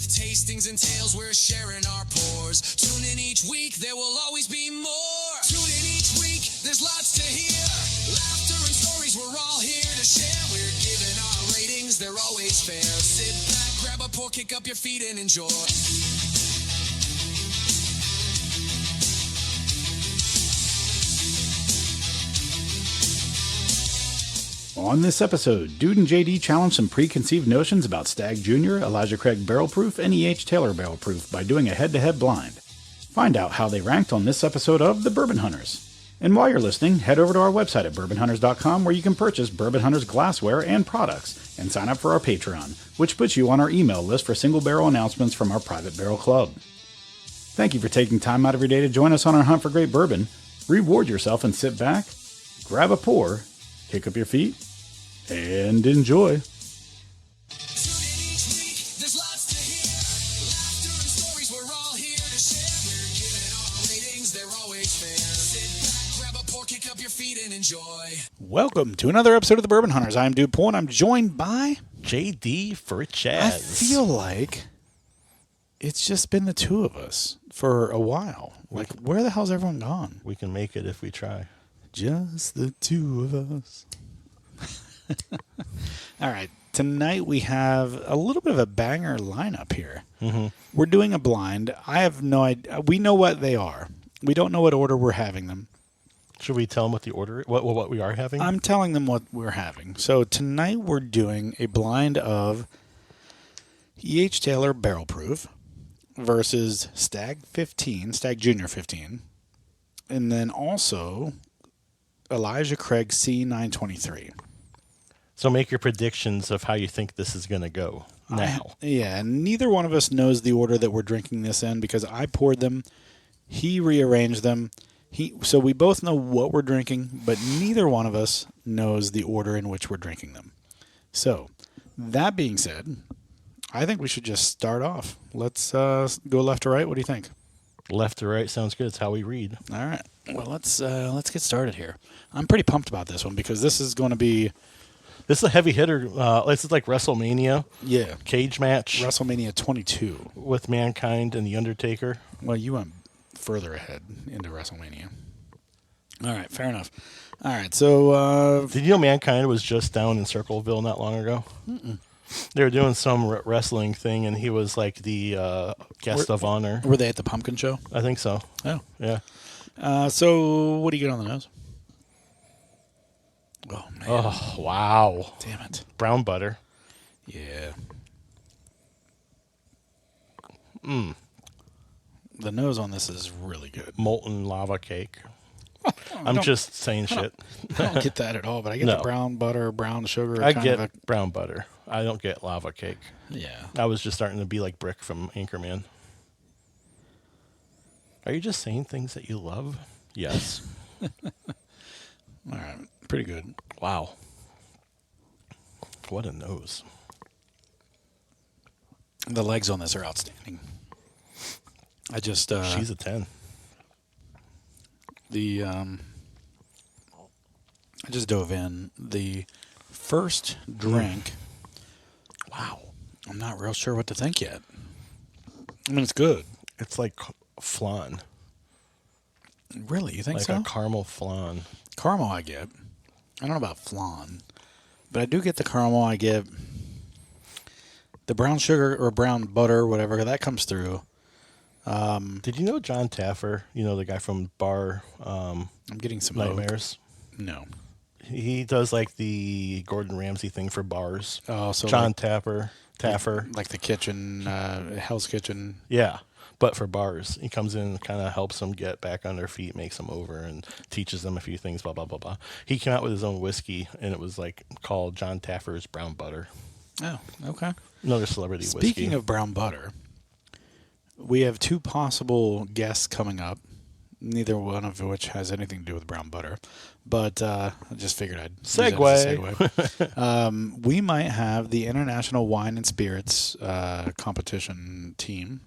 with tastings and tales, we're sharing our pours. Tune in each week, there will always be more. Tune in each week, there's lots to hear. Laughter and stories, we're all here to share. We're giving our ratings, they're always fair. Sit back, grab a pour, kick up your feet and enjoy. On this episode, Dude and JD challenge some preconceived notions about Stagg Jr., Elijah Craig Barrel Proof, and E.H. Taylor Barrel Proof by doing a head-to-head blind. Find out how they ranked on this episode of The Bourbon Hunters. And while you're listening, head over to our website at bourbonhunters.com where you can purchase Bourbon Hunters glassware and products, and sign up for our Patreon, which puts you on our email list for single barrel announcements from our private barrel club. Thank you for taking time out of your day to join us on our hunt for great bourbon. Reward yourself and sit back, grab a pour, kick up your feet, and enjoy. Welcome to another episode of the Bourbon Hunters. I'm Dude Poole, and I'm joined by JD for Chaz. I feel like it's just been the two of us for a while. Like, where the hell's everyone gone? We can make it if we try. Just the two of us. All right. Tonight we have a little bit of a banger lineup here. Mm-hmm. We're doing a blind. I have no idea. We know what they are. We don't know what order we're having them. Should we tell them what the order, what we are having? I'm telling them what we're having. So tonight we're doing a blind of E.H. Taylor Barrel Proof versus Stagg Jr. 15, and then also Elijah Craig C923. So make your predictions of how you think this is going to go now. And neither one of us knows the order that we're drinking this in because I poured them, he rearranged them. So we both know what we're drinking, but neither one of us knows the order in which we're drinking them. So that being said, I think we should just start off. Let's go left to right. What do you think? Left to right sounds good. It's how we read. All right. Well, let's get started here. I'm pretty pumped about this one because this is going to be... This is a heavy hitter. This is like WrestleMania. Yeah. Cage match. WrestleMania 22. With Mankind and The Undertaker. Well, you went further ahead into WrestleMania. All right. Fair enough. All right. So... Did you know Mankind was just down in Circleville not long ago? Mm-mm. They were doing some wrestling thing, and he was like the guest of honor. Were they at the Pumpkin Show? I think so. Oh. Yeah. So what do you get on the nose? Oh, man. Oh, wow. Damn it. Brown butter. Yeah. The nose on this is really good. Molten lava cake. I'm just saying shit. I don't get that at all, but I get the brown butter, brown sugar. I get brown butter. I don't get lava cake. Yeah. I was just starting to be like Brick from Anchorman. Are you just saying things that you love? Yes. All right. Pretty good. Wow. What a nose. The legs on this are outstanding. I just... She's a 10. I just dove in. The first drink... Wow. I'm not real sure what to think yet. I mean, it's good. It's like flan. Really? You think like so? Like a caramel flan. Caramel I get. I don't know about flan. But I do get the caramel. I get the brown sugar or brown butter, whatever. That comes through. Did you know John Taffer, the guy from Bar I'm getting some Nightmares? Oak. No. He does like the Gordon Ramsay thing for bars. Oh, so John like, Taffer. Like the kitchen, Hell's Kitchen. Yeah, but for bars. He comes in and kind of helps them get back on their feet, makes them over, and teaches them a few things, blah, blah, blah, blah. He came out with his own whiskey, and it was like called John Taffer's Brown Butter. Oh, okay. Another celebrity whiskey. Speaking of brown butter, we have two possible guests coming up, neither one of which has anything to do with brown butter. But I just figured I'd segue. We might have the International Wine and Spirits competition team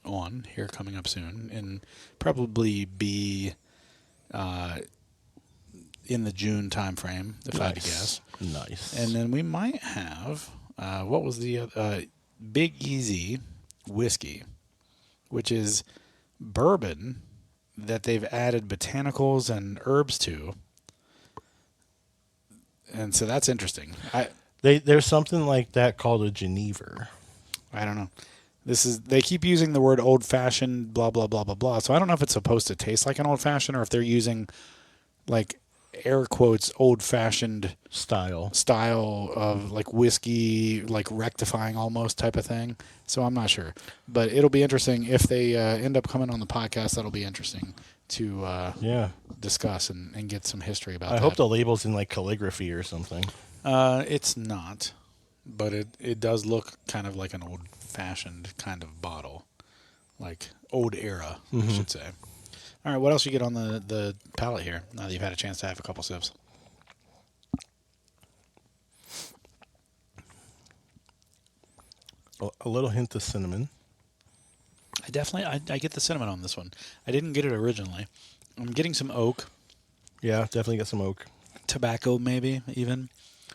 on here coming up soon, and probably be in the June time frame, if I had to guess. Nice. And then we might have what was the Big Easy whiskey, which is bourbon that they've added botanicals and herbs to. And so that's interesting. There's something like that called a Genever. I don't know. They keep using the word old fashioned, blah, blah, blah, blah, blah. So I don't know if it's supposed to taste like an old fashioned or if they're using like air quotes old fashioned Style of like whiskey, like rectifying almost type of thing. So I'm not sure, but it'll be interesting if they end up coming on the podcast. That'll be interesting to discuss and get some history about. I hope the label's in like calligraphy or something. It's not, but it does look kind of like an old fashioned kind of bottle, like old era, I should say. All right, what else you get on the palate here now that you've had a chance to have a couple sips? A little hint of cinnamon. I get the cinnamon on this one. I didn't get it originally. I'm getting some oak. Yeah, definitely get some oak. Tobacco, maybe, even.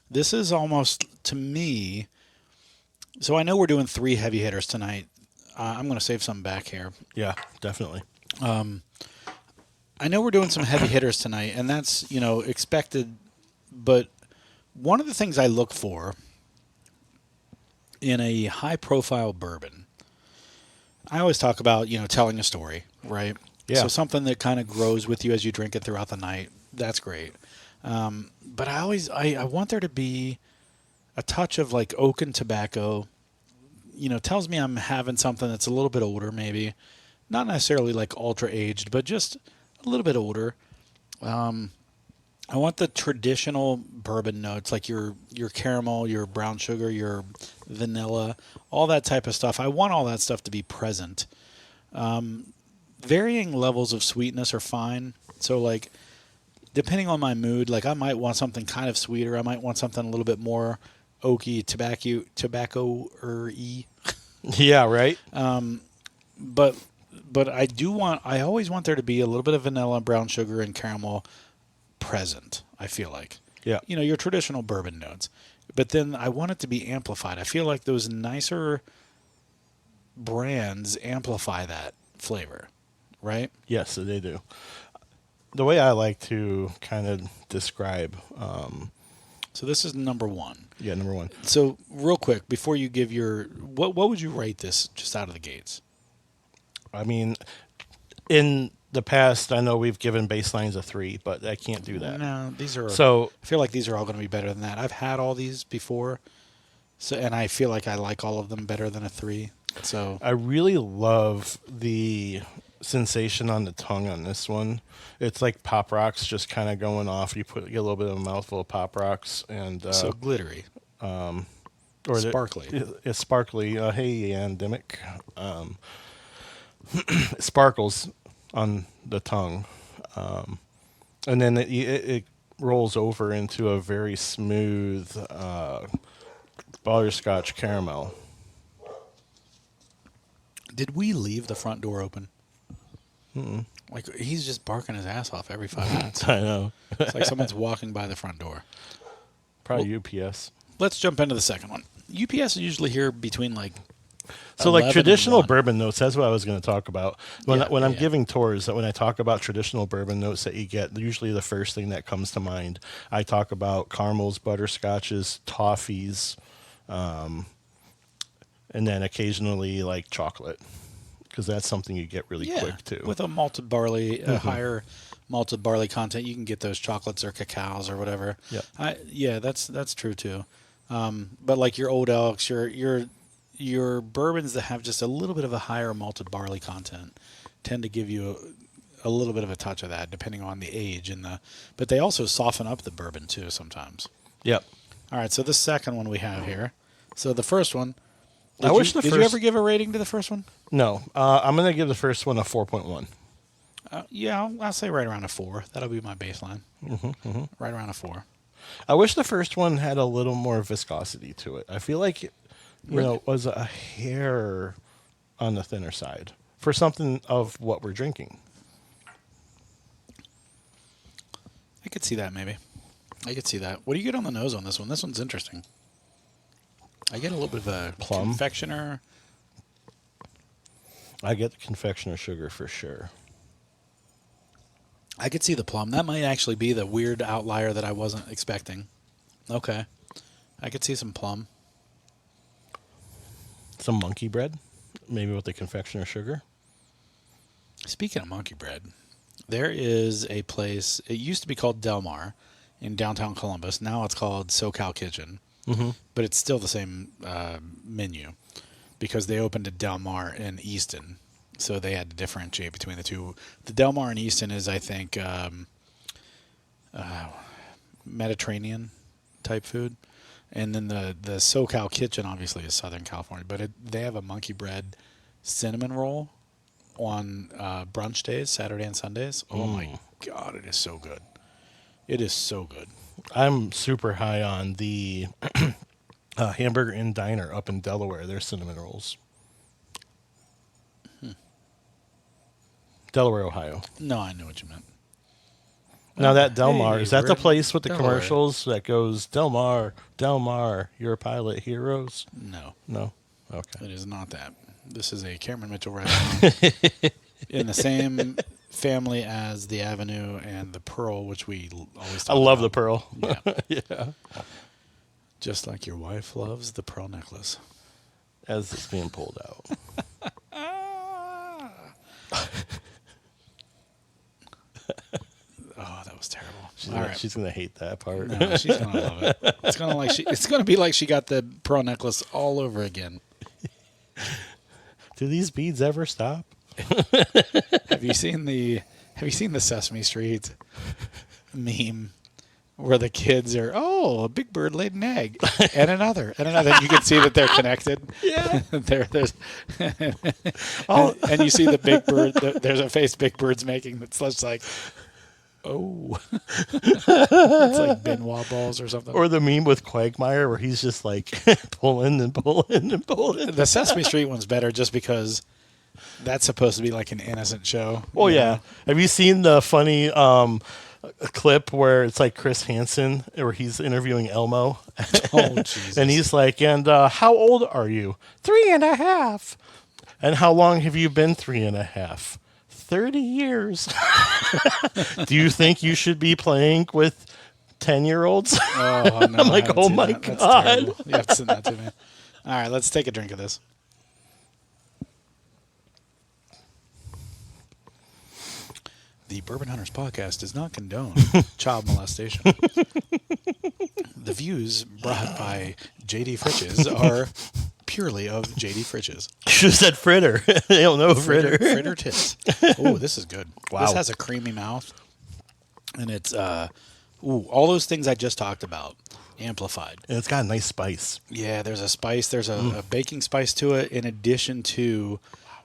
This is almost, to me... So I know we're doing 3 heavy hitters tonight. I'm going to save some back here. Yeah, definitely. I know we're doing some heavy hitters tonight, and that's, expected. But one of the things I look for in a high-profile bourbon, I always talk about, telling a story, right? Yeah. So something that kind of grows with you as you drink it throughout the night. That's great. But I want there to be a touch of like oak and tobacco, tells me I'm having something that's a little bit older, maybe not necessarily like ultra aged, but just a little bit older. I want the traditional bourbon notes, like your caramel, your brown sugar, your vanilla, all that type of stuff. I want all that stuff to be present. Varying levels of sweetness are fine. So like, depending on my mood, like I might want something kind of sweeter. I might want something a little bit more oaky, tobacco-y. Yeah, right. But I always want there to be a little bit of vanilla, brown sugar, and caramel present, I feel like. Yeah. Your traditional bourbon notes. But then I want it to be amplified. I feel like those nicer brands amplify that flavor, right? Yes, they do. The way I like to kind of describe... So this is number 1. Yeah, number 1. So real quick, before you give your... What would you rate this just out of the gates? I mean, in the past, I know we've given baselines a 3, but I can't do that. No, these are... So I feel like these are all going to be better than that. I've had all these before, and I feel like I like all of them better than a 3. So I really love the sensation on the tongue on this one. It's like Pop Rocks just kind of going off. You get a little bit of a mouthful of Pop Rocks and so glittery, or sparkly. It's sparkly. Hey, Andemic. It sparkles on the tongue, and then it rolls over into a very smooth butterscotch caramel. Did we leave the front door open? Like he's just barking his ass off every 5 minutes. I know. It's like someone's walking by the front door. Probably UPS. Let's jump into the second one. UPS is usually here between like... So like traditional 1. bourbon notes, that's what I was going to talk about. When I'm giving tours, when I talk about traditional bourbon notes that you get, usually the first thing that comes to mind, I talk about caramels, butterscotches, toffees, and then occasionally like chocolate, because that's something you get really quick too. With a malted barley, a higher malted barley content, you can get those chocolates or cacaos or whatever. Yep. That's true too. But like your Old Elks, your bourbons that have just a little bit of a higher malted barley content tend to give you a little bit of a touch of that, depending on the age but they also soften up the bourbon too sometimes. Yep. All right, so the second one we have here. So the first one. Did you ever give a rating to the first one? No, I'm going to give the first one a 4.1. Yeah, I'll say right around a 4. That'll be my baseline. Right around a 4. I wish the first one had a little more viscosity to it. I feel like it was a hair on the thinner side for something of what we're drinking. I could see that maybe. I could see that. What do you get on the nose on this one? This one's interesting. I get a little bit of a Plum? confectioner. I get the confectioner sugar for sure. I could see the plum. That might actually be the weird outlier that I wasn't expecting. Okay. I could see some plum. Some monkey bread, maybe with the confectioner sugar. Speaking of monkey bread, there is a place, it used to be called Del Mar in downtown Columbus. Now it's called SoCal Kitchen. Mm-hmm. But it's still the same menu because they opened a Del Mar in Easton. So they had to differentiate between the two. The Del Mar in Easton is, I think, Mediterranean type food. And then the SoCal Kitchen, obviously, is Southern California. But they have a monkey bread cinnamon roll on brunch days, Saturday and Sundays. Oh, my God, it is so good. It is so good. I'm super high on the Hamburger Inn Diner up in Delaware, their cinnamon rolls. Delaware, Ohio. No, I know what you meant. Now that Del Mar, Hey, is that we're the in place with the Delaware. commercials that goes, Del Mar, your pilot heroes? No, No? Okay. it is not that. This is a Cameron Mitchell restaurant in the same family as the Avenue and the Pearl, which we always talk I love about. the Pearl. Yeah. Yeah. Just like your wife loves the pearl necklace. As it's being pulled out. Oh, that was terrible. She's gonna hate that part. No, she's gonna love it. It's gonna be like she got the pearl necklace all over again. Do these beads ever stop? Have you seen the Sesame Street meme where the kids are, a big bird laid an egg and another. You can see that they're connected. Yeah. there's and you see the big bird. There's a face Big Bird's making that's just like, it's like Benoit balls or something. Or the meme with Quagmire where he's just like pulling and pulling and pulling. The Sesame Street one's better just because that's supposed to be like an innocent show. Oh yeah. Have you seen the funny clip where it's like Chris Hansen where he's interviewing Elmo? Oh Jesus. And he's like, and how old are you? 3.5. And how long have you been 3.5? 30 years. Do you think you should be playing with 10-year-olds? Oh, no, I'm like, oh my That's God. terrible. You have to send that to me. All right, let's take a drink of this. The Bourbon Hunters podcast does not condone child molestation. The views brought by J.D. Fritches are purely of J.D. Fritches. You should have said fritter. They don't know fritter. Fritter tits. Oh, this is good. Wow. This has a creamy mouth. And it's, all those things I just talked about amplified. And it's got a nice spice. Yeah, there's a spice. There's a baking spice to it in addition to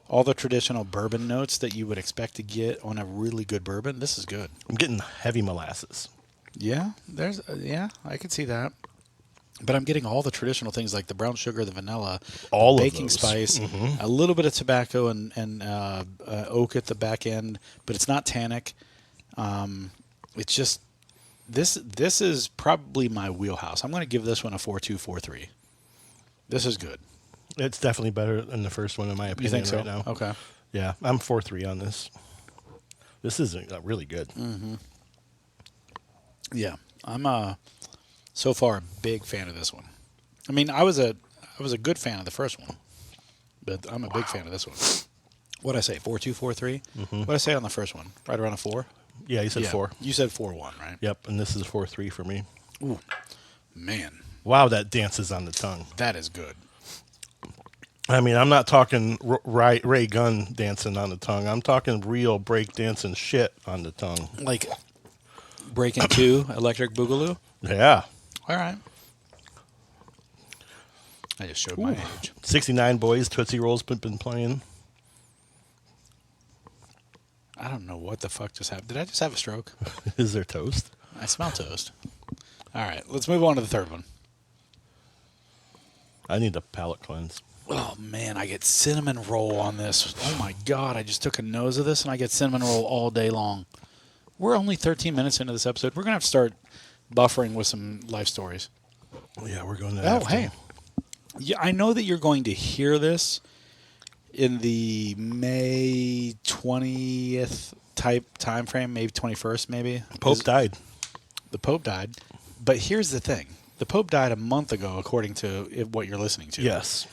all the traditional bourbon notes that you would expect to get on a really good bourbon. This is good. I'm getting heavy molasses. Yeah, I could see that. But I'm getting all the traditional things like the brown sugar, the vanilla, All the of baking those. spice, a little bit of tobacco and oak at the back end, but it's not tannic. It's just this is probably my wheelhouse. I'm going to give this one a 4.243. This is good. It's definitely better than the first one in my opinion. You think so? right now. Okay. Yeah, I'm 4.3 on this. This is really good. Yeah, I'm so far a big fan of this one. I mean, I was a good fan of the first one, but I'm a big fan of this one. What'd I say? 4.243. What'd I say on the first one? Right around a 4. Yeah, you said 4. You said 4.1, right? Yep, and this is 4.3 for me. Ooh, man, Wow, that dances on the tongue. that is good. I mean, I'm not talking Ray Gunn dancing on the tongue. I'm talking real break dancing shit on the tongue. Like Breaking 2, Electric Boogaloo. Yeah. All right. I just showed my age. 69 Boys, Tootsie Rolls been playing. I don't know what the fuck just happened. Did I just have a stroke? Is there toast? I smell toast. All right, let's move on to the third one. I need a palate cleanse. Oh, man, I get cinnamon roll on this. Oh, my God, I just took a nose of this, and I get cinnamon roll all day long. We're only 13 minutes into this episode. We're going to have to start buffering with some life stories. Yeah, we're going to Oh, hey. Yeah, I know that you're going to hear this in the May 20th type time frame, maybe 21st, maybe. Pope died. The Pope died. But here's the thing. The Pope died a month ago, according to what you're listening to. Yes.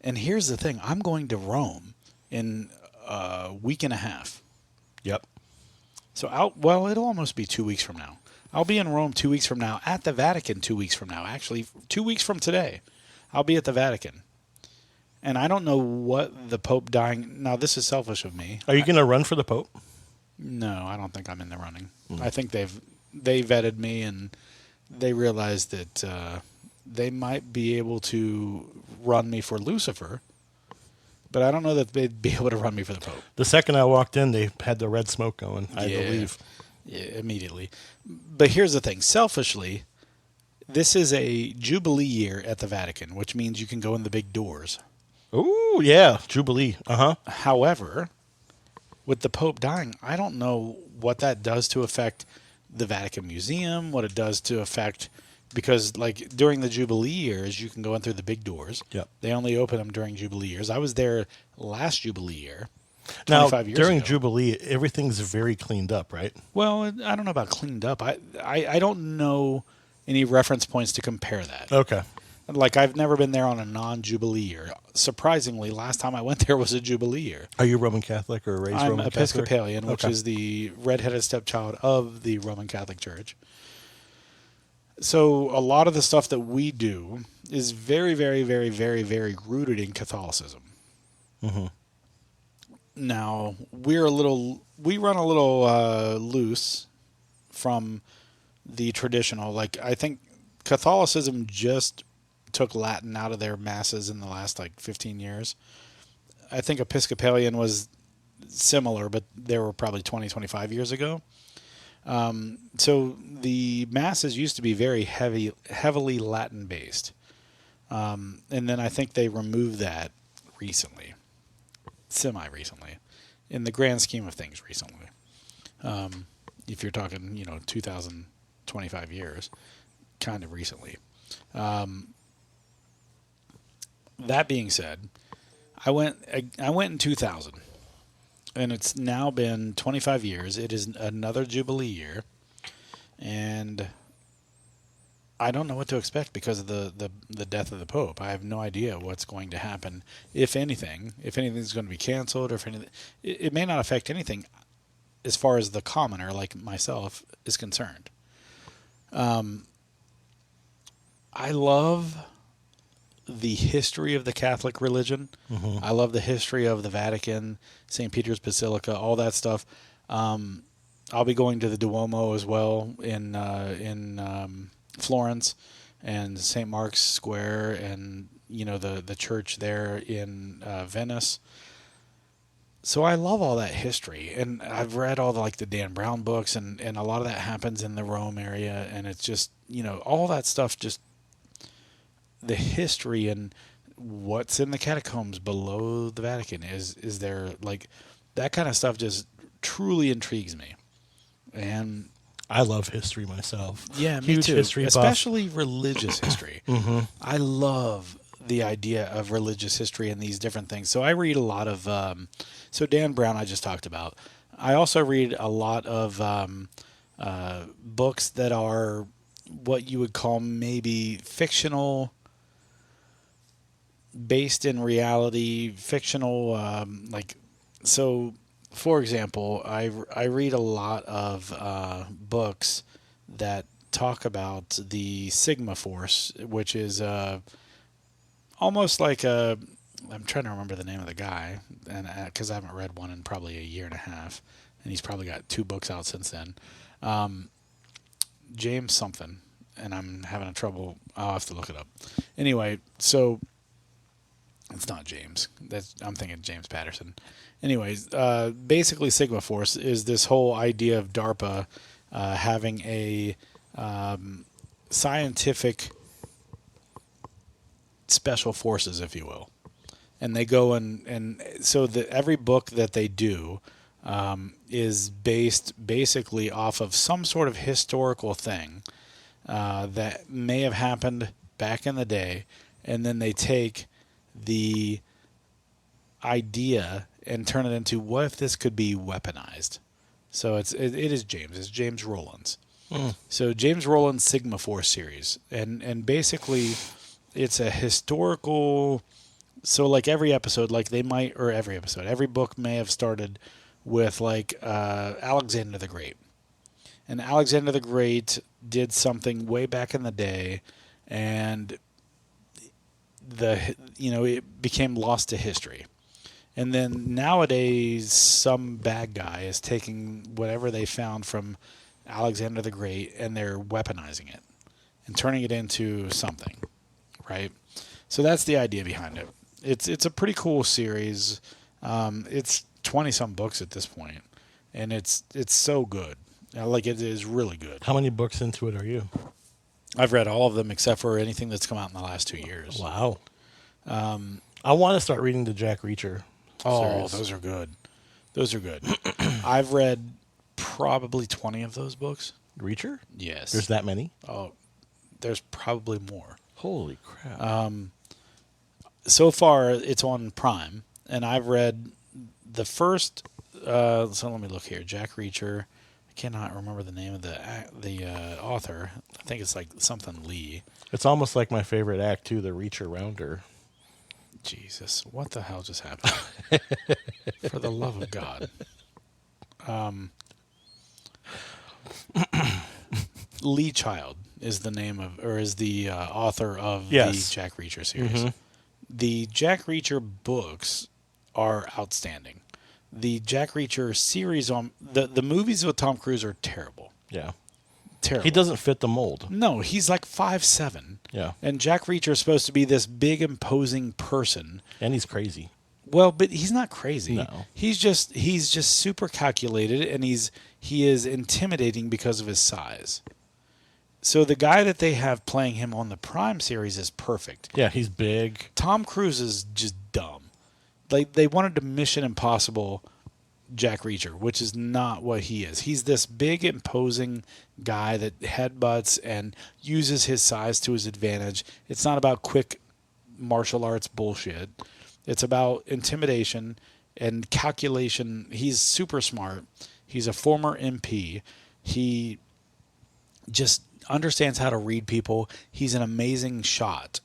And here's the thing. I'm going to Rome in a week and a half. Yep. So, it'll almost be 2 weeks from now. I'll be in Rome 2 weeks from now, at the Vatican 2 weeks from now. Actually, 2 weeks from today, I'll be at the Vatican. And I don't know what the Pope dying... Now, this is selfish of me. Are you going to run for the Pope? No, I don't think I'm in the running. I think they vetted me, and they realized that they might be able to run me for Lucifer, but I don't know that they'd be able to run me for the Pope. The second I walked in, they had the red smoke going, I believe. Yeah, immediately. But here's the thing. Selfishly, this is a Jubilee year at the Vatican, which means you can go in the big doors. Ooh, yeah, Jubilee. Uh-huh. However, with the Pope dying, I don't know what that does to affect the Vatican Museum, what it does to affect... Because, like, during the Jubilee years, you can go in through the big doors. Yep. They only open them during Jubilee years. I was there last Jubilee year, Now, 25 years during ago. Jubilee, everything's very cleaned up, right? Well, I don't know about cleaned up. I don't know any reference points to compare that. Okay. Like, I've never been there on a non-Jubilee year. Surprisingly, last time I went there was a Jubilee year. Are you Roman Catholic or raised I'm Roman Episcopalian, Catholic? which is the redheaded stepchild of the Roman Catholic Church. So a lot of the stuff that we do is very, very, very, very, very rooted in Catholicism. Mm-hmm. Now, we run a little loose from the traditional. Like, I think Catholicism just took Latin out of their masses in the last, 15 years. I think Episcopalian was similar, but they were probably 20, 25 years ago. So the masses used to be very heavily Latin-based. And then I think they removed that recently, semi-recently, in the grand scheme of things recently. If you're talking, 2025 years, kind of recently. That being said, I went in 2000. And it's now been 25 years. It is another Jubilee year. And I don't know what to expect because of the death of the Pope. I have no idea what's going to happen, if anything. If anything's going to be canceled, or if anything. It may not affect anything as far as the commoner, like myself, is concerned. I love the history of the Catholic religion. Mm-hmm. I love the history of the Vatican, St. Peter's Basilica, all that stuff. I'll be going to the Duomo as well in Florence, and St. Mark's Square, and the church there in Venice. So I love all that history, and I've read all the Dan Brown books, and a lot of that happens in the Rome area, and it's just all that stuff, just the history and what's in the catacombs below the Vatican is there, that kind of stuff just truly intrigues me. And I love history myself. Yeah, me Huge too. history buff. Especially religious history. Mm-hmm. I love the idea of religious history and these different things. So I read a lot of so Dan Brown I just talked about. I also read a lot of books that are what you would call maybe fictional, based in reality, fictional, so for example, I read a lot of books that talk about the Sigma Force, which is almost like I'm trying to remember the name of the guy, and because I haven't read one in probably a year and a half, and he's probably got 2 books out since then. James something, and I'm having trouble. I'll have to look it up. Anyway, so it's not James. I'm thinking James Patterson. Anyways, basically Sigma Force is this whole idea of DARPA having a scientific special forces, if you will. And they go and so every book that they do is based basically off of some sort of historical thing that may have happened back in the day, and then they take the idea and turn it into what if this could be weaponized. So it is James. It's James Rowland's. So James Rowland's Sigma Force series, and basically it's a historical. So like every episode, every book may have started with like Alexander the Great, and Alexander the Great did something way back in the day, and it became lost to history. And then nowadays, some bad guy is taking whatever they found from Alexander the Great and they're weaponizing it and turning it into something, right? So that's the idea behind it. It's a pretty cool series. It's 20-some books at this point, and it's so good. Like, it is really good. How many books into it are you? I've read all of them except for anything that's come out in the last 2 years. Wow. I want to start reading the Jack Reacher. Oh, series. those are good. Those are good. I've read probably 20 of those books. Reacher? Yes. There's that many? Oh, there's probably more. Holy crap. So far, it's on Prime, and I've read the first. So let me look here. Jack Reacher. I cannot remember the name of the author. I think it's like something Lee. It's almost like my favorite act, too, the Reacher Rounder. Jesus, what the hell just happened? For the love of God. Lee Child is the name of, or is the author of the Jack Reacher series. Mm-hmm. The Jack Reacher books are outstanding. The Jack Reacher series on the movies with Tom Cruise are terrible. Yeah. Terrible. He doesn't fit the mold. No, he's like 5'7". Yeah. And Jack Reacher is supposed to be this big, imposing person. And he's crazy. Well, but he's not crazy. No. He's just super calculated, and he is intimidating because of his size. So the guy that they have playing him on the Prime series is perfect. Yeah, he's big. Tom Cruise is just dumb. Like, they wanted to Mission Impossible Jack Reacher, which is not what he is. He's this big, imposing guy that headbutts and uses his size to his advantage. It's not about quick martial arts bullshit. It's about intimidation and calculation. He's super smart. He's a former MP. He just understands how to read people. He's an amazing shot,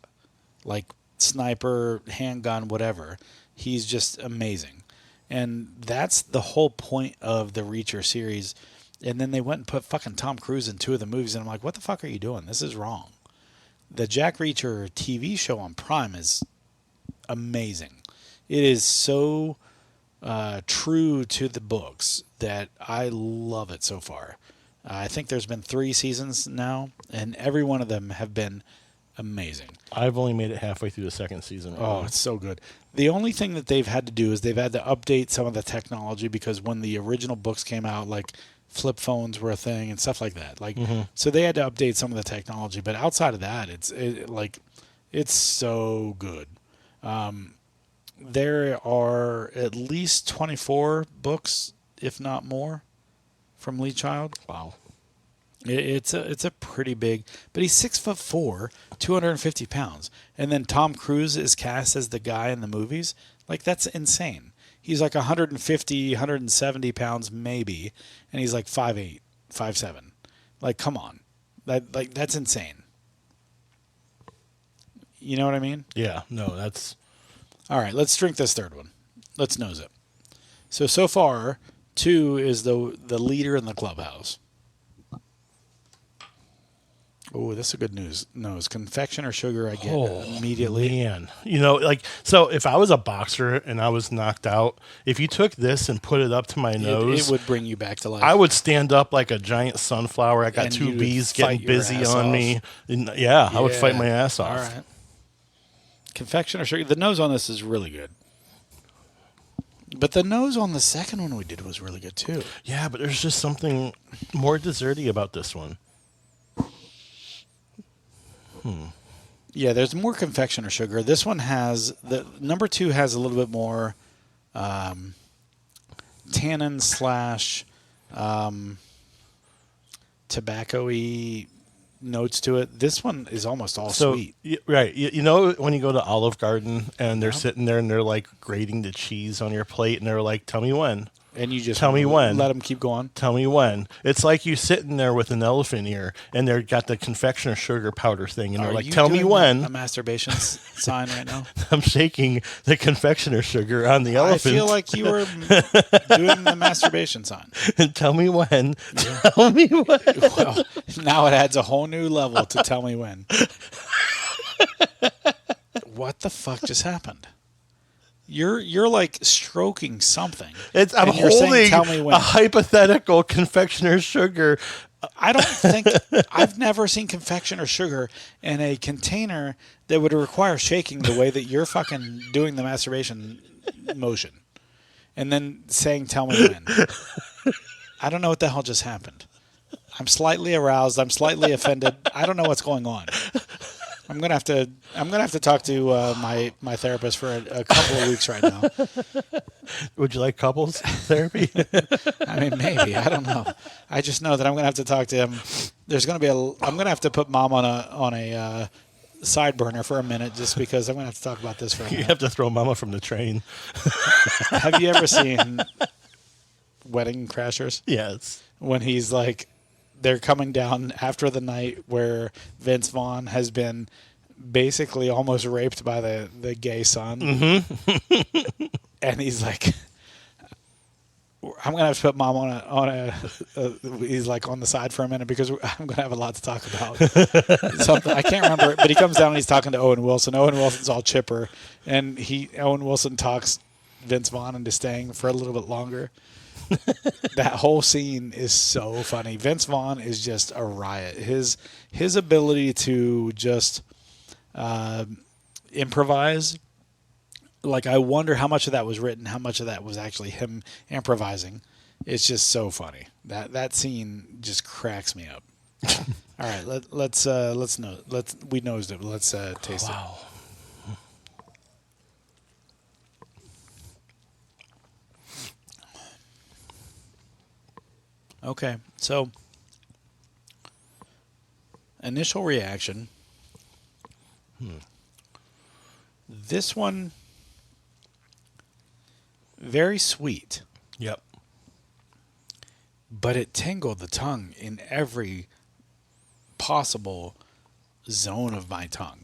like sniper, handgun, whatever. He's just amazing. And that's the whole point of the Reacher series. And then they went and put fucking Tom Cruise in 2 of the movies, and I'm like, what the fuck are you doing? This is wrong. The Jack Reacher TV show on Prime is amazing. It is so true to the books that I love it so far. I think there's been 3 seasons now, and every one of them have been amazing. I've only made it halfway through the 2nd season. Oh, it's so good. The only thing that they've had to do is they've had to update some of the technology, because when the original books came out, like, flip phones were a thing and stuff like that. Like, so they had to update some of the technology. But outside of that, it's so good. There are at least 24 books, if not more, from Lee Child. Wow. It's a pretty big, but he's 6'4", 250 pounds, and then Tom Cruise is cast as the guy in the movies. Like, that's insane. He's like 150, 170 pounds maybe, and he's like 5'8", 5'7". Like, come on, that's insane. You know what I mean? Yeah. No, that's all right. Let's drink this third one. Let's nose it. So far, 2 is the leader in the clubhouse. Oh, that's a good news. Nose. Confection or sugar, I get immediately. Man. You know, like, so if I was a boxer and I was knocked out, if you took this and put it up to my nose, it would bring you back to life. I would stand up like a giant sunflower. I got And 2 bees getting busy ass on off. me. And I would fight my ass off. All right. Confection or sugar. The nose on this is really good. But the nose on the second one we did was really good, too. Yeah, but there's just something more desserty about this one. Yeah, there's more confection or sugar. This one has, the number 2 has a little bit more tannin / tobacco-y notes to it. This one is almost all sweet. Right. You know, when you go to Olive Garden and they're sitting there and they're like grating the cheese on your plate and they're like, tell me when. And you just tell me when. Let them keep going. Tell me when. It's like you sitting there with an elephant ear and they've got the confectioner sugar powder thing and they're like, tell me when. A masturbation sign right now? I'm shaking the confectioner sugar on the elephant. I feel like you were doing the masturbation sign. Tell me when. Yeah. Tell me when. Well, now it adds a whole new level to tell me when. What the fuck just happened? You're like stroking something. I'm holding tell me when. A hypothetical confectioner sugar. I don't think I've never seen confectioner sugar in a container that would require shaking the way that you're fucking doing the masturbation motion, and then saying "tell me when." I don't know what the hell just happened. I'm slightly aroused. I'm slightly offended. I don't know what's going on. I'm gonna have to talk to my therapist for a couple of weeks right now. Would you like couples therapy? I mean, maybe. I don't know. I just know that I'm gonna have to talk to him. There's gonna be I'm gonna have to put Mom on a side burner for a minute just because I'm gonna have to talk about this for a minute. You have to throw Mama from the train. Have you ever seen Wedding Crashers? Yes. When he's like, they're coming down after the night where Vince Vaughn has been basically almost raped by the gay son. Mm-hmm. And he's like, I'm going to have to put Mom on a he's like on the side for a minute because I'm going to have a lot to talk about. Something I can't remember, but he comes down and he's talking to Owen Wilson. Owen Wilson's all chipper, and Owen Wilson talks Vince Vaughn into staying for a little bit longer. That whole scene is so funny. Vince Vaughn is just a riot. His ability to just improvise, like I wonder how much of that was written, how much of that was actually him improvising. It's just so funny. That scene just cracks me up. All right, let's we nosed it. Let's taste it. Okay, so initial reaction. This one, very sweet. Yep. But it tingled the tongue in every possible zone of my tongue.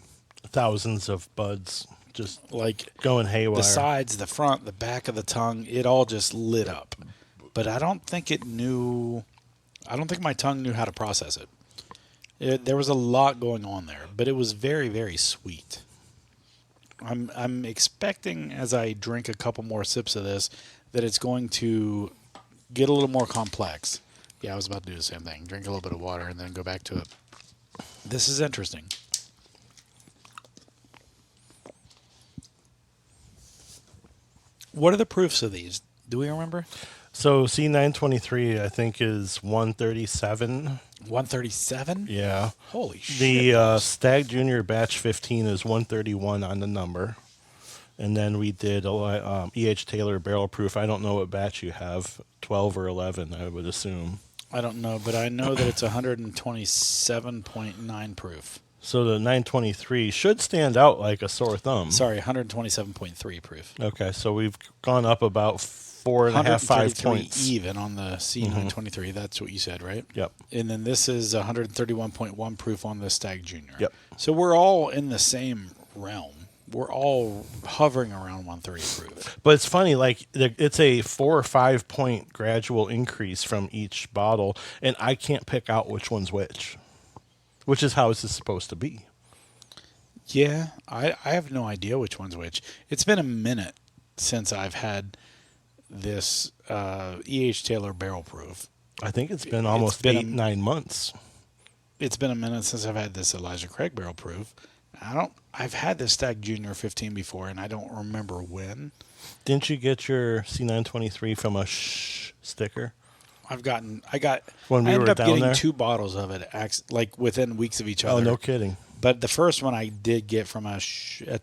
Thousands of buds just like going haywire. The sides, the front, the back of the tongue, it all just lit up. But I don't think my tongue knew how to process it. There was a lot going on there, but it was very, very sweet. I'm expecting as I drink a couple more sips of this that it's going to get a little more complex. Yeah, I was about to do the same thing. Drink a little bit of water and then go back to it. This is interesting. What are the proofs of these? Do we remember? So C923, I think, is 137. 137? Yeah. Holy shit. The Stagg Jr. batch 15 is 131 on the number. And then we did E.H. Taylor barrel proof. I don't know what batch you have, 12 or 11, I would assume. I don't know, but I know that it's 127.9 proof. So the 923 should stand out like a sore thumb. Sorry, 127.3 proof. Okay, so we've gone up about 4.5, 5 points. Even on the C923. Mm-hmm. That's what you said, right? Yep. And then this is 131.1 proof on the Stagg Jr. Yep. So we're all in the same realm. We're all hovering around 130 proof. But it's funny, like it's a 4 or 5 point gradual increase from each bottle, and I can't pick out which one's which is how it's supposed to be. Yeah, I have no idea which one's which. It's been a minute since I've had this E.H. Taylor barrel proof. I think it's been almost 9 months. It's been a minute since I've had this Elijah Craig barrel proof. I've had this Stagg Jr. 15 before, and I don't remember when. Didn't you get your C923 from a sticker? I got when we I ended were up down getting there? 2 bottles of it, like within weeks of each other. Oh, no kidding. But the first one I did get from at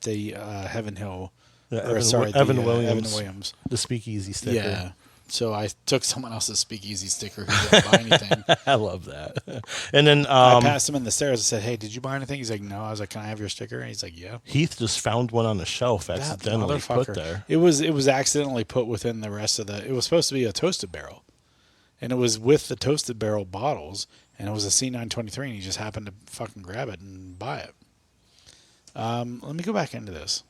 the Heaven Hill. Evan Williams. Evan Williams. The speakeasy sticker. Yeah. So I took someone else's speakeasy sticker who didn't buy anything. I love that. And then I passed him in the stairs and said, "Hey, did you buy anything?" He's like, "No." I was like, "Can I have your sticker?" And he's like, "Yeah." Heath just found one on the shelf That accidentally put motherfucker. there. It was accidentally put within the rest of the. It was supposed to be a toasted barrel, and it was with the toasted barrel bottles, and it was a C923, and he just happened to fucking grab it and buy it. Let me go back into this.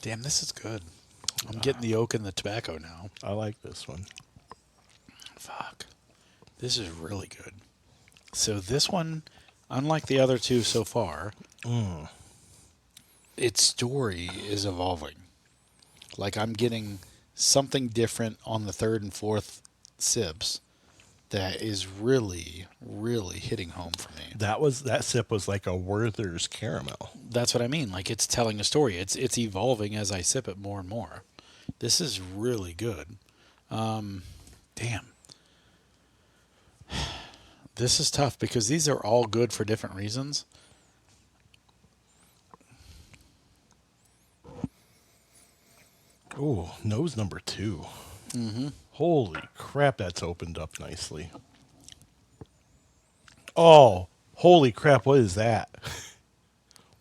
Damn, this is good. I'm getting the oak and the tobacco now. I like this one. Fuck. This is really good. So this one, unlike the other two so far, its story is evolving. Like I'm getting something different on the third and fourth sips that is really, really hitting home for me. That sip was like a Werther's caramel. That's what I mean. Like it's telling a story. It's evolving as I sip it more and more. This is really good. Damn. This is tough because these are all good for different reasons. Ooh, nose number 2. Mm-hmm. Holy crap, that's opened up nicely. Oh, holy crap, what is that?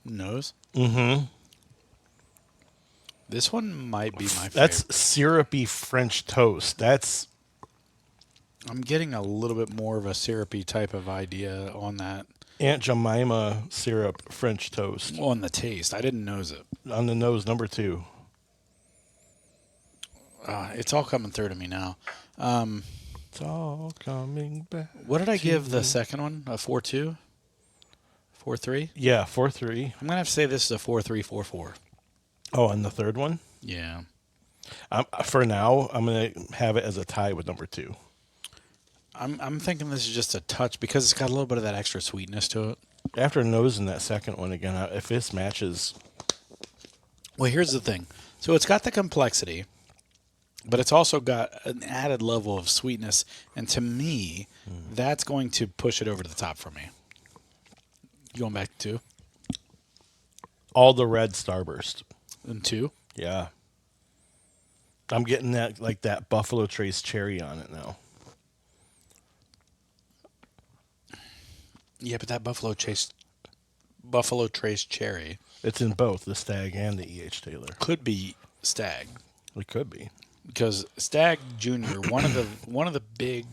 Nose? Mm-hmm. This one might be my favorite. That's syrupy French toast. I'm getting a little bit more of a syrupy type of idea on that. Aunt Jemima syrup French toast. On the taste. I didn't nose it. On the nose, number 2. It's all coming through to me now. It's all coming back. What did I give the second one? A 4.2? 4.3? Yeah, 4.3. I'm going to have to say this is a 4.3, 4.4. Oh, and the third one? Yeah. For now, I'm going to have it as a tie with number 2. I'm thinking this is just a touch because it's got a little bit of that extra sweetness to it. After nosing that second one again, if this matches... Well, here's the thing. So it's got the complexity, but it's also got an added level of sweetness. And to me, that's going to push it over to the top for me. You going back to 2? All the red Starburst. And 2? Yeah. I'm getting that like that Buffalo Trace cherry on it now. Yeah, but that Buffalo Trace cherry It's in both the Stagg and the E.H. Taylor. could be Stagg. It could be. Because Stagg Jr., one of the big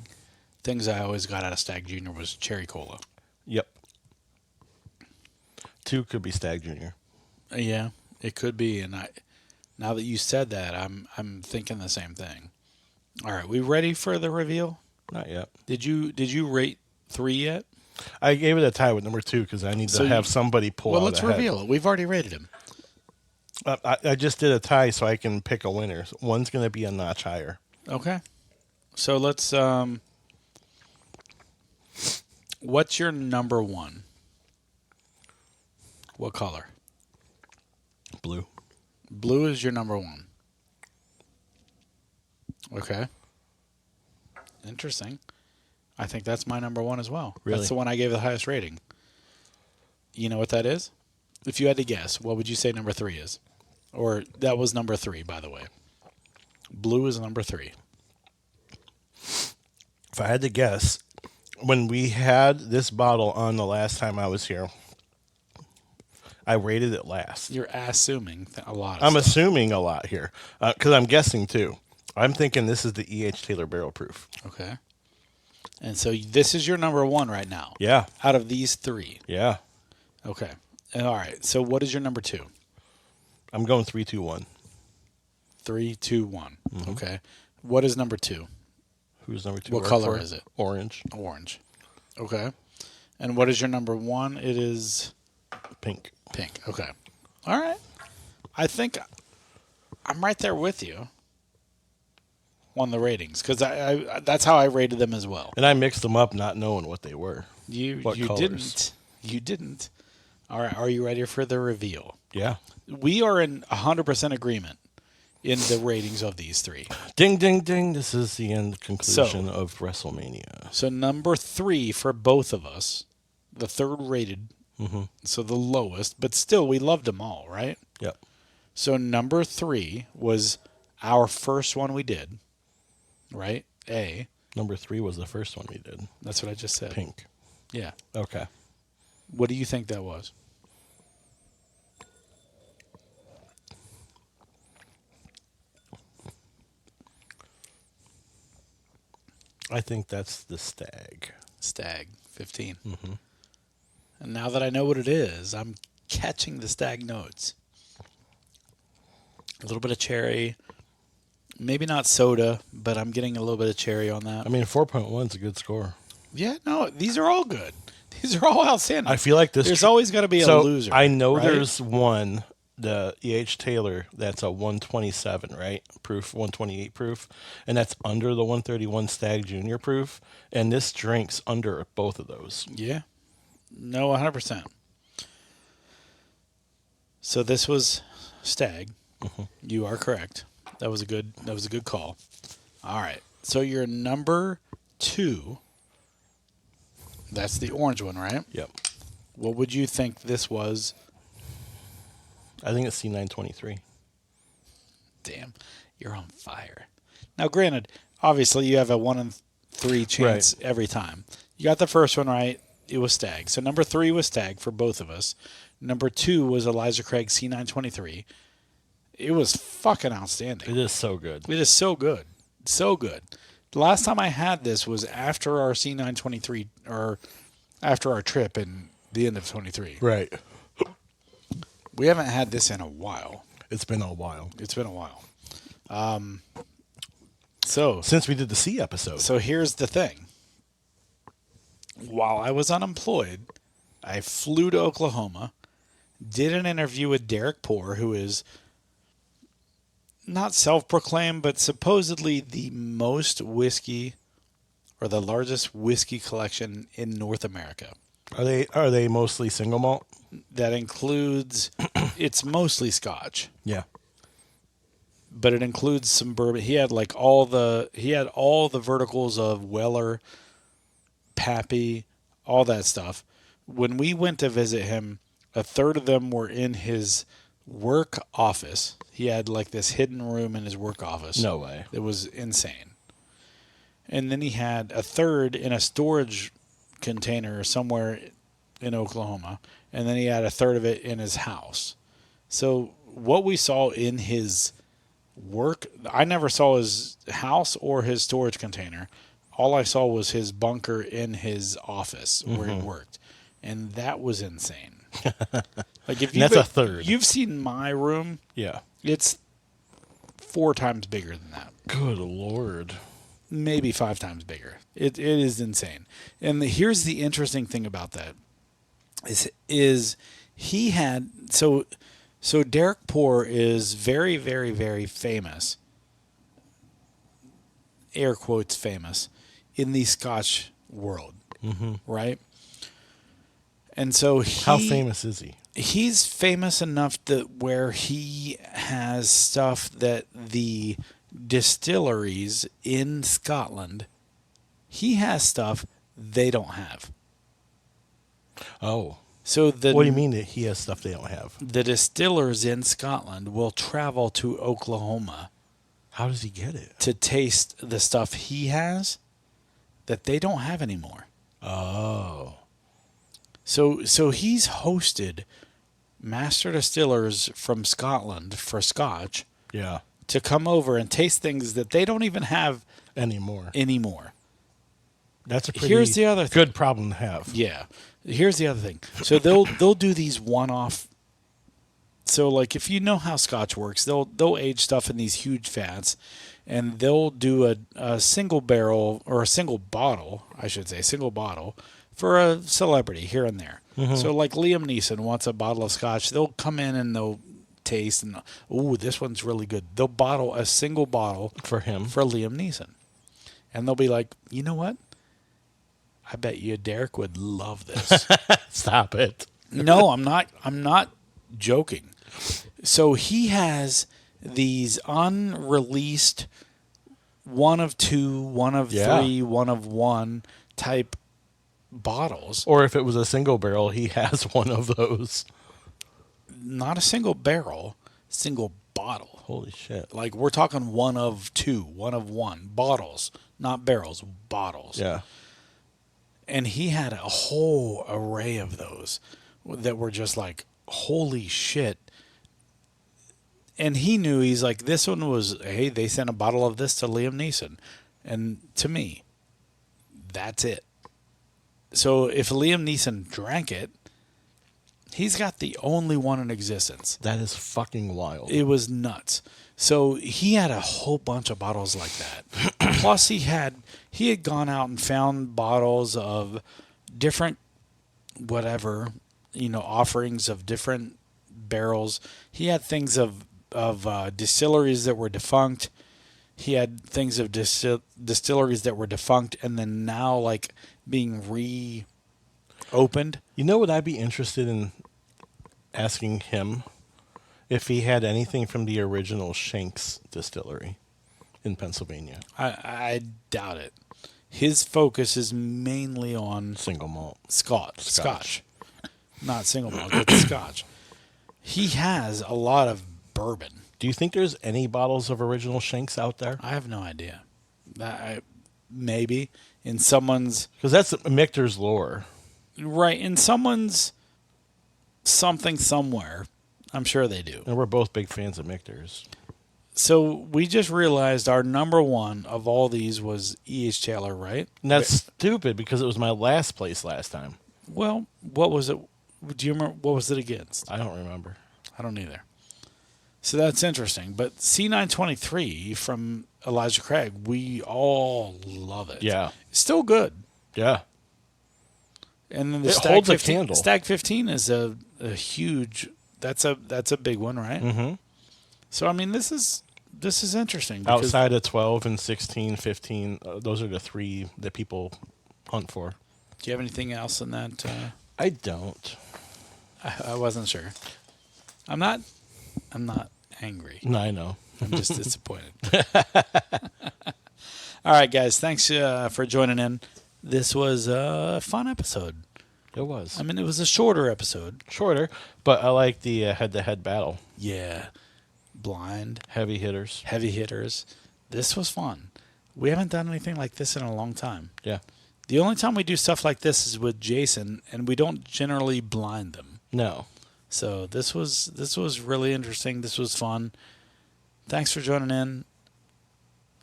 things I always got out of Stagg Jr. was cherry cola. Yep. 2 could be Stagg Jr. Yeah, it could be. And now that you said that, I'm thinking the same thing. All right, we ready for the reveal? Not yet. Did you rate 3 yet? I gave it a tie with number 2 because I need to have somebody pull out. Well, let's reveal it. We've already rated him. I just did a tie so I can pick a winner. One's going to be a notch higher. Okay. So let's. What's your number 1? What color? Blue. Blue is your number 1. Okay. Interesting. I think that's my number 1 as well. Really? That's the one I gave the highest rating. You know what that is? If you had to guess, what would you say number 3 is? Or that was number 3, by the way. Blue is number 3. If I had to guess, when we had this bottle on the last time I was here, I rated it last. You're assuming a lot of I'm stuff. assuming a lot here because I'm guessing too. I'm thinking this is the E.H. Taylor Barrel Proof. Okay. And so this is your number 1 right now. Yeah. Out of these 3. Yeah. Okay. And all right. So what is your number 2? I'm going 3-2-1. 3, 2, 1. Mm-hmm. Okay. What is number 2? Who's number 2? What color is it? Orange. Orange. Okay. And what is your number 1? It is Pink. pink. Okay. All right. I think I'm right there with you on the ratings because I that's how I rated them as well. And I mixed them up not knowing what they were. You colors? didn't. You didn't. All right. Are you ready for the reveal? Yeah. We are in 100% agreement in the ratings of these 3. Ding, ding, ding. This is the end conclusion of WrestleMania. So number 3 for both of us, the third rated So the lowest, but still we loved them all, right? Yep. So number 3 was our first one we did, right? A. Number 3 was the first one we did. That's what I just said. Pink. Yeah. Okay. What do you think that was? I think that's the Stagg. Stagg 15. And now that I know what it is, I'm catching the Stagg notes. A little bit of cherry. Maybe not soda, but I'm getting a little bit of cherry on that. I mean, 4.1 is a good score. Yeah, no, these are all good. These are all outstanding. I feel like this. There's always got to be a loser. I know right? there's one, the E.H. Taylor, that's a 127, right? Proof, 128 proof. And that's under the 131 Stagg Jr. proof. And this drink's under both of those. Yeah. No, 100%. So this was Stagg. You are correct. That was a good call. All right. So your number 2, that's the orange one, right? Yep. What would you think this was? I think it's C923. Damn, you're on fire. Now, granted, obviously you have a 1 in 3 chance every time. You got the first one right. It was Stagg. So number 3 was Stagg for both of us. Number 2 was Elijah Craig C923. It was fucking outstanding. It is so good. It is so good. So good. The last time I had this was after our C923, or after our trip in the end of 23. Right. We haven't had this in a while. It's been a while. So Since we did the C episode. So here's the thing. While I was unemployed, I flew to Oklahoma, did an interview with Derek Poor, who is not self-proclaimed, but supposedly the most whiskey, or the largest whiskey collection in North America. Are they mostly single malt? That includes, it's mostly Scotch, Yeah. but it includes some bourbon. He had all the verticals of Weller, Pappy, all that stuff. When we went to visit him, a third of them were in his work office. He had this hidden room in his work office. No way. It was insane. And then he had a third in a storage container somewhere in Oklahoma. And then he had a third of it in his house. So what we saw in his work, I never saw his house or his storage container. All I saw was his bunker in his office where he worked. And that was insane. That's a third. You've seen my room. Yeah. It's 4 times bigger than that. Good Lord. Maybe 5 times bigger. It is insane. And here's the interesting thing about that is he had so Derek Poor is very, very, very famous, air quotes famous, in the Scotch world, right? And so how famous is he? He's famous enough that where he has stuff that the distilleries in Scotland, he has stuff they don't have. Oh. So What do you mean that he has stuff they don't have? The distillers in Scotland will travel to Oklahoma. How does he get it? To taste the stuff he has that they don't have anymore. Oh. So he's hosted master distillers from Scotland for Scotch. Yeah. To come over and taste things that they don't even have anymore. That's a pretty the other good problem to have. Yeah. Here's the other thing. So they'll do these one-off. So if you know how Scotch works, they'll age stuff in these huge vats, and they'll do a single barrel, or a single bottle, I should say, for a celebrity here and there. So Liam Neeson wants a bottle of Scotch. They'll come in and they'll taste and, this one's really good. They'll bottle a single bottle for him, for Liam Neeson. And they'll be like, you know what? I bet you Derek would love this. Stop it. No, I'm not joking. So he has these unreleased 1 of 2, 1 of 3, 1 of 1 type bottles. Or if it was a single barrel, he has one of those. Not a single barrel, single bottle. Holy shit. Like, we're talking one of two, one of one. Bottles, not barrels, bottles. Yeah. And he had a whole array of those that were just like, holy shit. And he knew, he's like, this one was, hey, they sent a bottle of this to Liam Neeson. And to me, that's it. So if Liam Neeson drank it, he's got the only one in existence. That is fucking wild. It was nuts. So he had a whole bunch of bottles like that. Plus he had gone out and found bottles of different whatever, offerings of different barrels. He had things of distilleries that were defunct. He had things of distilleries that were defunct and then now like being reopened. You know what I'd be interested in asking him? If he had anything from the original Shanks distillery in Pennsylvania. I doubt it. His focus is mainly on single malt. Scotch. Not single malt, but Scotch. He has a lot of bourbon. Do you think there's any bottles of original Shanks out there? I have no idea. Maybe in someone's... Because that's Michter's lore. Right, in someone's something somewhere. I'm sure they do. And we're both big fans of Michter's. So we just realized our number one of all these was E.H. Taylor, right? And that's stupid because it was my last place last time. Well, what was it? Do you remember? What was it against? I don't remember. I don't either. So that's interesting. But C923 from Elijah Craig, we all love it. Yeah. It's still good. Yeah. And then the it Stagg holds 15, a candle. Stagg 15 is a huge... That's a big one, right? Mm-hmm. So, I mean, this is interesting. Outside of 12 and 16, 15, those are the three that people hunt for. Do you have anything else in that? I don't. I wasn't sure. I'm not angry. No, I know. I'm just disappointed. All right, guys. Thanks for joining in. This was a fun episode. It was. I mean, it was a shorter episode. Shorter, but I like the head-to-head battle. Yeah. Blind. Heavy hitters. This was fun. We haven't done anything like this in a long time. Yeah. The only time we do stuff like this is with Jason, and we don't generally blind them. No. So this was really interesting. This was fun. Thanks for joining in.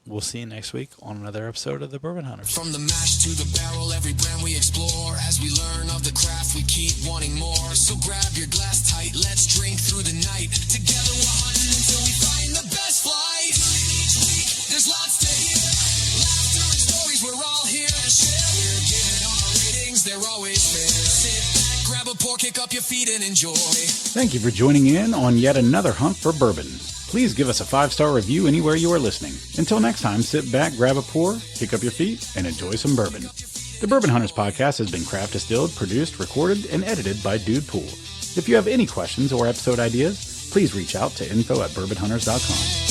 We'll see you next week on another episode of the Bourbon Hunters. From the mash to the barrel, every brand we explore. As we learn of the craft, we keep wanting more. So grab your glass tight, let's drink through the night. Together we're hunting until we find the best flight. Each week, there's lots to hear. Laughter and stories, we're all here to share. We're giving our ratings, they're always fair. Sit back, grab a pour, kick up your feet and enjoy. Thank you for joining in on yet another hunt for bourbon. Please give us a 5-star review anywhere you are listening. Until next time, sit back, grab a pour, kick up your feet, and enjoy some bourbon. The Bourbon Hunters podcast has been craft distilled, produced, recorded, and edited by Dude Pool. If you have any questions or episode ideas, please reach out to info@bourbonhunters.com.